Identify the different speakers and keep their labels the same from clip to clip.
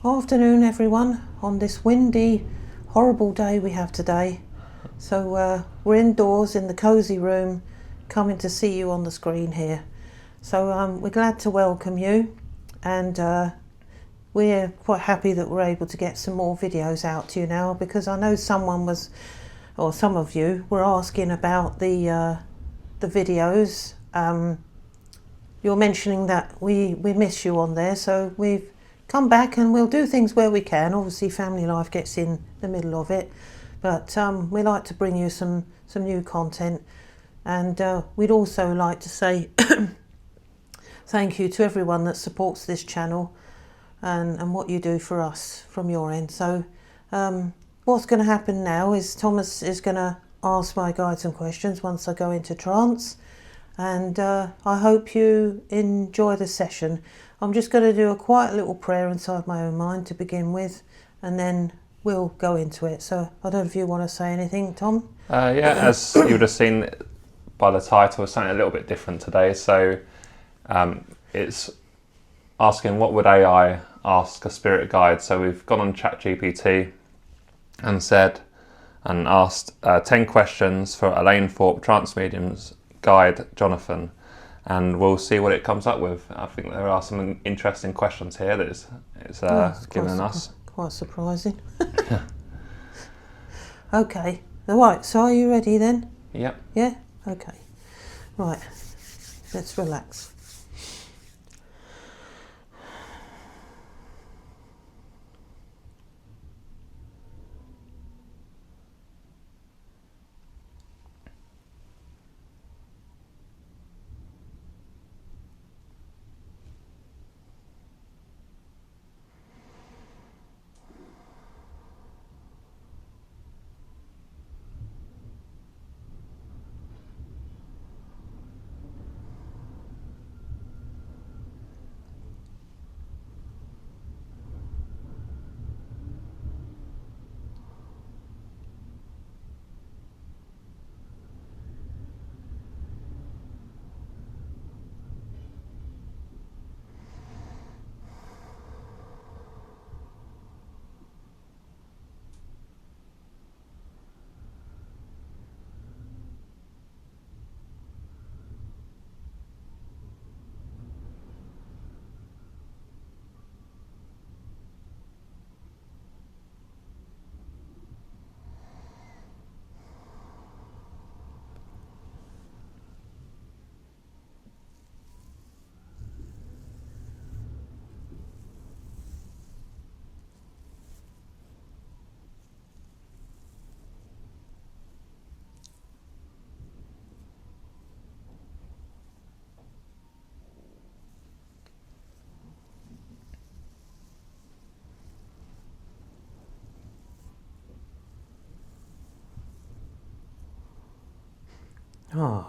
Speaker 1: Afternoon everyone, on this windy, horrible day we have today. So we're indoors in the cosy room, coming to see you on the screen here. So we're glad to welcome you, and we're quite happy that we're able to get some more videos out to you now, because I know some of you were asking about the videos. You're mentioning that we miss you on there, so we've come back and we'll do things where we can. Obviously family life gets in the middle of it, but we like to bring you some new content, and we'd also like to say thank you to everyone that supports this channel and what you do for us from your end. So what's going to happen now is Thomas is going to ask my guide some questions once I go into trance, and I hope you enjoy the session. I'm just going to do a quiet little prayer inside my own mind to begin with, and then we'll go into it. So I don't know if you want to say anything, Tom?
Speaker 2: Yeah, as you would have seen by the title, it's something a little bit different today. So it's asking, what would AI ask a spirit guide? So we've gone on Chat GPT and asked 10 questions for Elainethorpe Trance Medium's guide, Jonathan. And we'll see what it comes up with. I think there are some interesting questions here that it's given us.
Speaker 1: Quite surprising. Okay. All right. So are you ready then?
Speaker 2: Yep.
Speaker 1: Yeah? Okay. Right. Let's relax.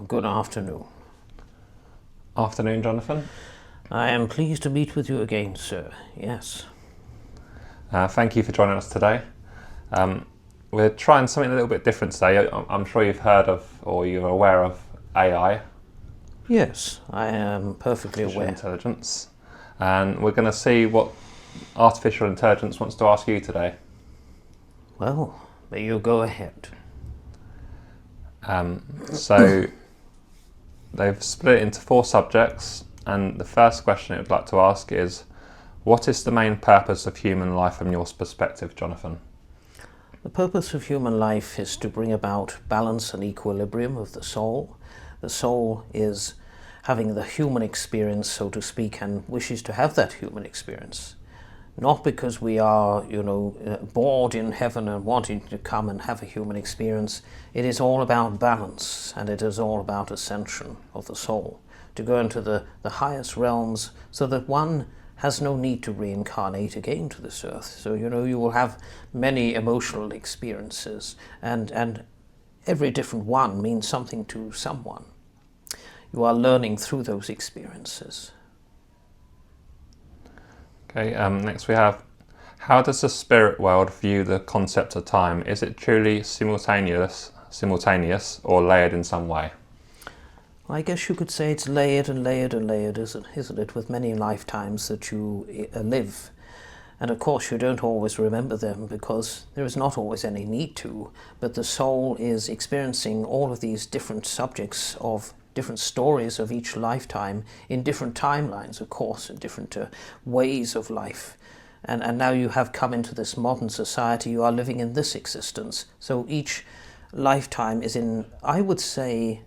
Speaker 1: Good afternoon.
Speaker 2: Afternoon, Jonathan.
Speaker 1: I am pleased to meet with you again, sir. Yes.
Speaker 2: Thank you for joining us today. We're trying something a little bit different today. I'm sure you've heard of, or you're aware of, AI.
Speaker 1: Yes, I am perfectly aware.
Speaker 2: Artificial intelligence. And we're going to see what artificial intelligence wants to ask you today.
Speaker 1: Well, may you go ahead.
Speaker 2: So they've split it into 4 subjects, and the first question it would like to ask is, what is the main purpose of human life from your perspective, Jonathan?
Speaker 1: The purpose of human life is to bring about balance and equilibrium of the soul. The soul is having the human experience, so to speak, and wishes to have that human experience. Not because we are, bored in heaven and wanting to come and have a human experience. It is all about balance, and it is all about ascension of the soul, to go into the highest realms, so that one has no need to reincarnate again to this earth. So, you will have many emotional experiences, and every different one means something to someone. You are learning through those experiences.
Speaker 2: Okay, next we have, how does the spirit world view the concept of time? Is it truly simultaneous or layered in some way?
Speaker 1: I guess you could say it's layered and layered and layered, isn't it, with many lifetimes that you live.
Speaker 3: And of course you don't always remember them because there is not always any need to, but the soul is experiencing all of these different subjects of different stories of each lifetime in different timelines, of course, in different ways of life. And now you have come into this modern society, you are living in this existence. So each lifetime is in, I would say,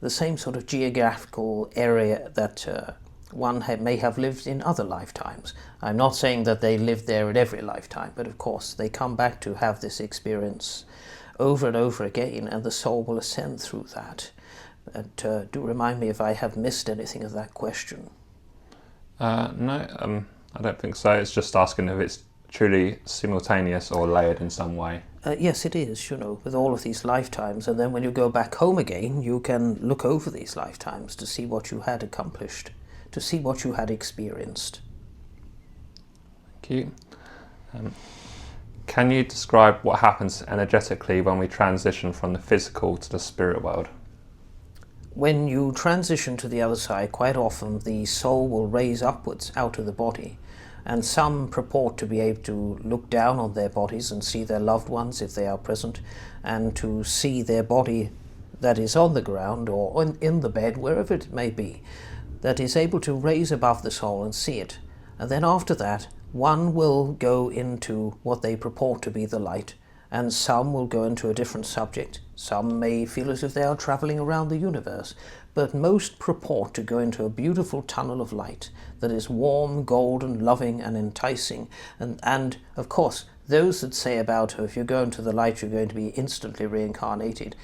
Speaker 3: the same sort of geographical area that one may have lived in other lifetimes. I'm not saying that they live there in every lifetime, but of course they come back to have this experience over and over again, and the soul will ascend through that. And do remind me if I have missed anything of that question.
Speaker 2: No, I don't think so. It's just asking if it's truly simultaneous or layered in some way.
Speaker 3: Yes, it is, with all of these lifetimes. And then when you go back home again, you can look over these lifetimes to see what you had accomplished, to see what you had experienced.
Speaker 2: Thank you. Can you describe what happens energetically when we transition from the physical to the spirit world?
Speaker 3: When you transition to the other side, quite often the soul will raise upwards out of the body, and some purport to be able to look down on their bodies and see their loved ones if they are present, and to see their body that is on the ground or in the bed, wherever it may be, that is able to raise above the soul and see it. And then after that, one will go into what they purport to be the light, and some will go into a different subject. Some may feel as if they are travelling around the universe, but most purport to go into a beautiful tunnel of light that is warm, golden, loving and enticing. And of course, those that say about if you go into the light you're going to be instantly reincarnated,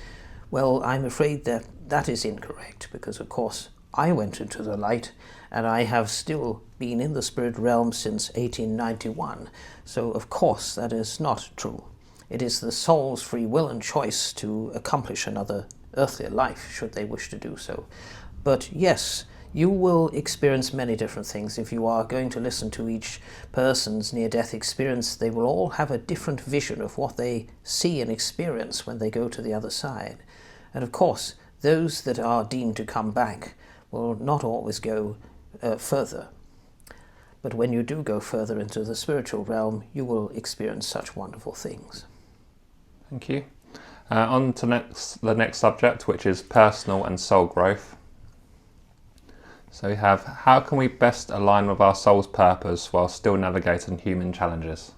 Speaker 3: well, I'm afraid that that is incorrect, because of course I went into the light and I have still been in the spirit realm since 1891. So of course that is not true. It is the soul's free will and choice to accomplish another earthly life, should they wish to do so. But yes, you will experience many different things. If you are going to listen to each person's near-death experience, they will all have a different vision of what they see and experience when they go to the other side. And of course, those that are deemed to come back will not always go further. But when you do go further into the spiritual realm, you will experience such wonderful things.
Speaker 2: Thank you. On to the next subject, which is personal and soul growth. So we have, how can we best align with our soul's purpose while still navigating human challenges?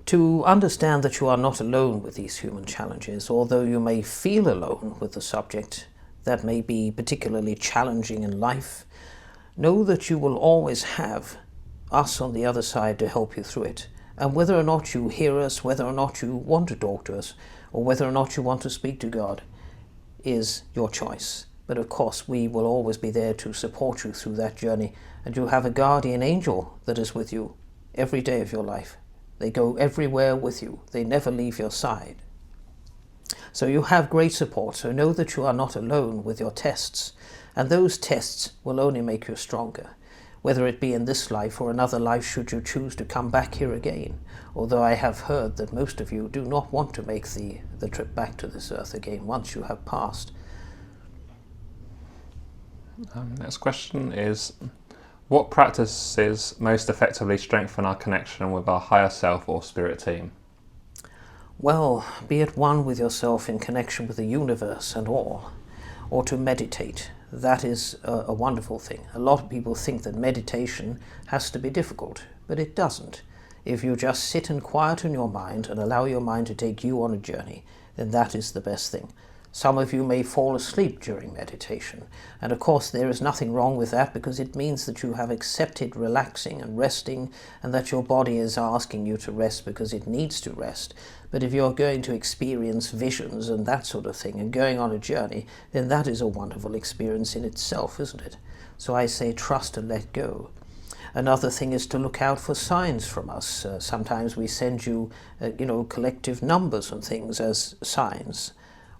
Speaker 3: To understand that you are not alone with these human challenges, although you may feel alone with the subject that may be particularly challenging in life, know that you will always have us on the other side to help you through it. And whether or not you hear us, whether or not you want to talk to us, or whether or not you want to speak to God, is your choice. But of course, we will always be there to support you through that journey. And you have a guardian angel that is with you every day of your life. They go everywhere with you. They never leave your side. So you have great support. So know that you are not alone with your tests. And those tests will only make you stronger, whether it be in this life or another life should you choose to come back here again. Although I have heard that most of you do not want to make the trip back to this earth again once you have passed.
Speaker 2: Next question is, what practices most effectively strengthen our connection with our higher self or spirit team?
Speaker 3: Well, be at one with yourself in connection with the universe and all, or to meditate. That is a wonderful thing. A lot of people think that meditation has to be difficult, but it doesn't. If you just sit and quieten your mind and allow your mind to take you on a journey, then that is the best thing. Some of you may fall asleep during meditation, and of course there is nothing wrong with that, because it means that you have accepted relaxing and resting, and that your body is asking you to rest because it needs to rest. But if you're going to experience visions and that sort of thing and going on a journey, then that is a wonderful experience in itself, isn't it? So I say trust and let go. Another thing is to look out for signs from us. Sometimes we send you, collective numbers and things as signs.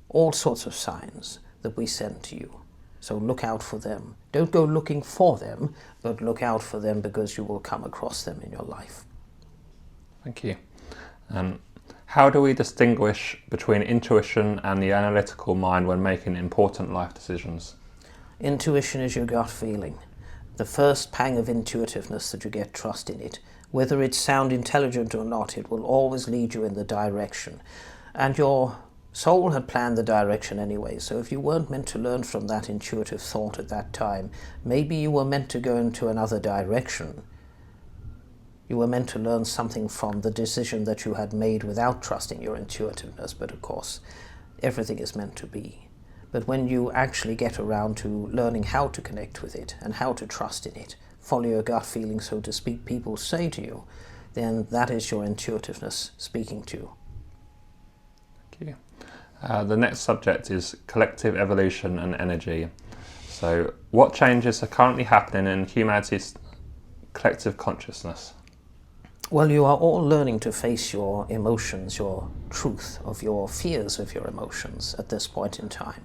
Speaker 3: All sorts of signs that we send to you. So look out for them. Don't go looking for them, but look out for them, because you will come across them in your life.
Speaker 2: Thank you. How do we distinguish between intuition and the analytical mind when making important life decisions?
Speaker 3: Intuition is your gut feeling. the first pang of intuitiveness that you get, trust in it. Whether it sound intelligent or not, it will always lead you in the direction. And your soul had planned the direction anyway, so if you weren't meant to learn from that intuitive thought at that time, maybe you were meant to go into another direction. You were meant to learn something from the decision that you had made without trusting your intuitiveness, but of course, everything is meant to be. But when you actually get around to learning how to connect with it and how to trust in it, follow your gut feeling, so to speak, people say to you, then that is your intuitiveness speaking to you.
Speaker 2: Thank you. The next subject is collective evolution and energy. So, what changes are currently happening in humanity's collective consciousness?
Speaker 3: Well, you are all learning to face your emotions, your truth of your fears of your emotions at this point in time.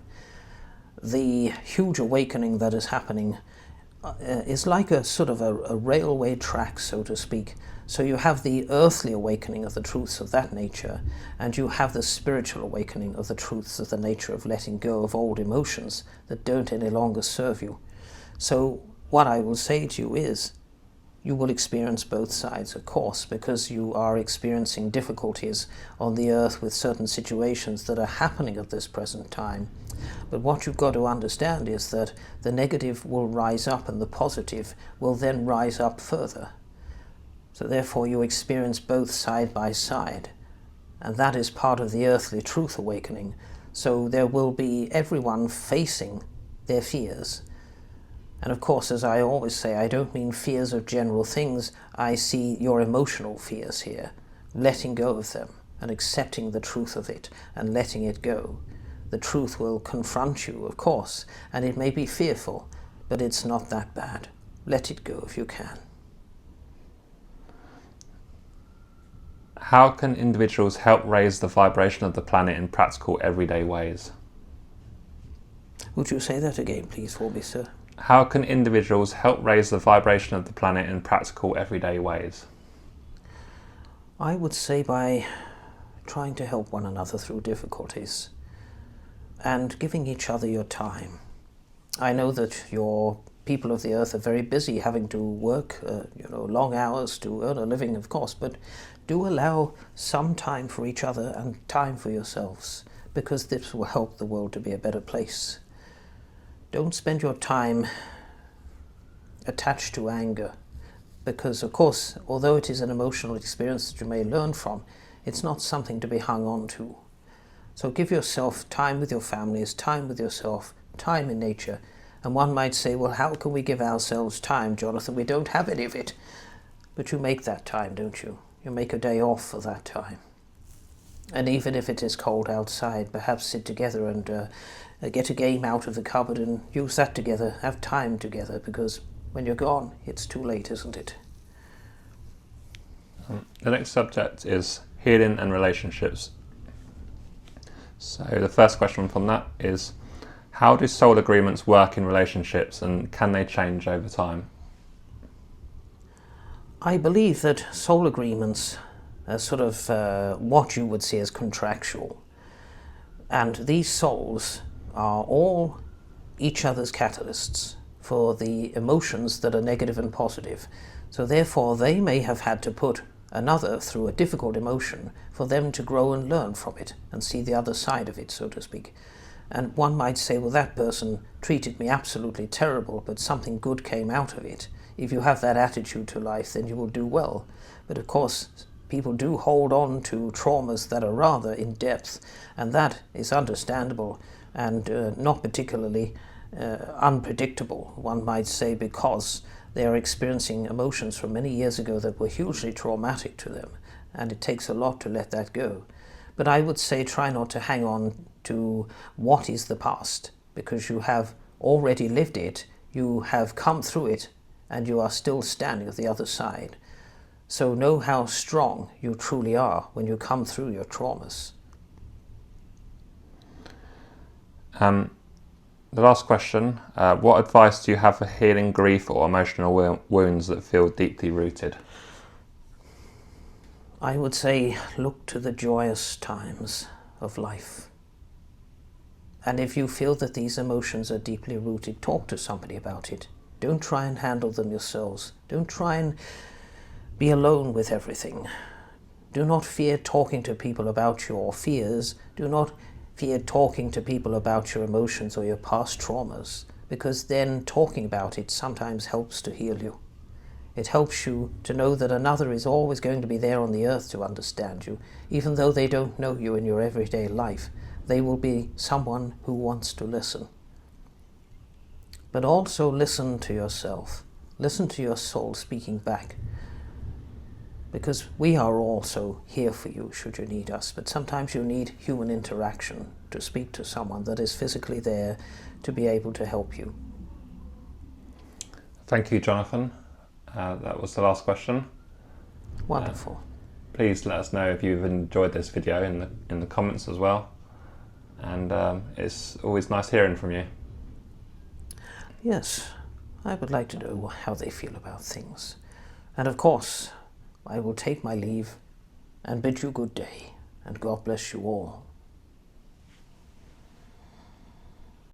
Speaker 3: The huge awakening that is happening is like a sort of a railway track, so to speak. So you have the earthly awakening of the truths of that nature, and you have the spiritual awakening of the truths of the nature of letting go of old emotions that don't any longer serve you. So what I will say to you is, you will experience both sides, of course, because you are experiencing difficulties on the earth with certain situations that are happening at this present time. But what you've got to understand is that the negative will rise up and the positive will then rise up further. So therefore you experience both side by side. And that is part of the earthly truth awakening. So there will be everyone facing their fears. And of course, as I always say, I don't mean fears of general things. I see your emotional fears here, letting go of them and accepting the truth of it and letting it go. The truth will confront you, of course, and it may be fearful, but it's not that bad. Let it go if you can.
Speaker 2: How can individuals help raise the vibration of the planet in practical, everyday ways?
Speaker 3: Would you say that again, please, for me, sir?
Speaker 2: How can individuals help raise the vibration of the planet in practical, everyday ways?
Speaker 3: I would say by trying to help one another through difficulties and giving each other your time. I know that your people of the earth are very busy, having to work long hours to earn a living, of course, but do allow some time for each other and time for yourselves, because this will help the world to be a better place. Don't spend your time attached to anger, because of course, although it is an emotional experience that you may learn from, it's not something to be hung on to. So give yourself time with your families, time with yourself, time in nature. And one might say, well, how can we give ourselves time, Jonathan? We don't have any of it. But you make that time, don't you? You make a day off for that time. And even if it is cold outside, perhaps sit together and get a game out of the cupboard and use that together, have time together, because when you're gone, it's too late, isn't it?
Speaker 2: The next subject is healing and relationships. So the first question from that is, how do soul agreements work in relationships, and can they change over time?
Speaker 3: I believe that soul agreements are sort of what you would see as contractual. And these souls are all each other's catalysts for the emotions that are negative and positive. So therefore they may have had to put another through a difficult emotion for them to grow and learn from it and see the other side of it, so to speak. And one might say, well, that person treated me absolutely terrible, but something good came out of it. If you have that attitude to life, then you will do well. But of course, people do hold on to traumas that are rather in depth, and that is understandable and not particularly unpredictable, one might say, because they are experiencing emotions from many years ago that were hugely traumatic to them, and it takes a lot to let that go. But I would say try not to hang on to what is the past, because you have already lived it, you have come through it, and you are still standing at the other side. So know how strong you truly are when you come through your traumas.
Speaker 2: The last question, what advice do you have for healing grief or emotional wounds that feel deeply rooted?
Speaker 3: I would say look to the joyous times of life. And if you feel that these emotions are deeply rooted, talk to somebody about it. Don't try and handle them yourselves. Don't try and be alone with everything. Do not fear talking to people about your fears. Do not fear talking to people about your emotions or your past traumas, because then talking about it sometimes helps to heal you. It helps you to know that another is always going to be there on the earth to understand you. Even though they don't know you in your everyday life, they will be someone who wants to listen. But also listen to yourself. Listen to your soul speaking back. Because we are also here for you should you need us, but sometimes you need human interaction to speak to someone that is physically there to be able to help you.
Speaker 2: Thank you, Jonathan. That was the last question.
Speaker 3: Wonderful.
Speaker 2: Please let us know if you've enjoyed this video in the comments as well. And it's always nice hearing from you.
Speaker 3: Yes, I would like to know how they feel about things. And of course, I will take my leave and bid you good day, and God bless you all.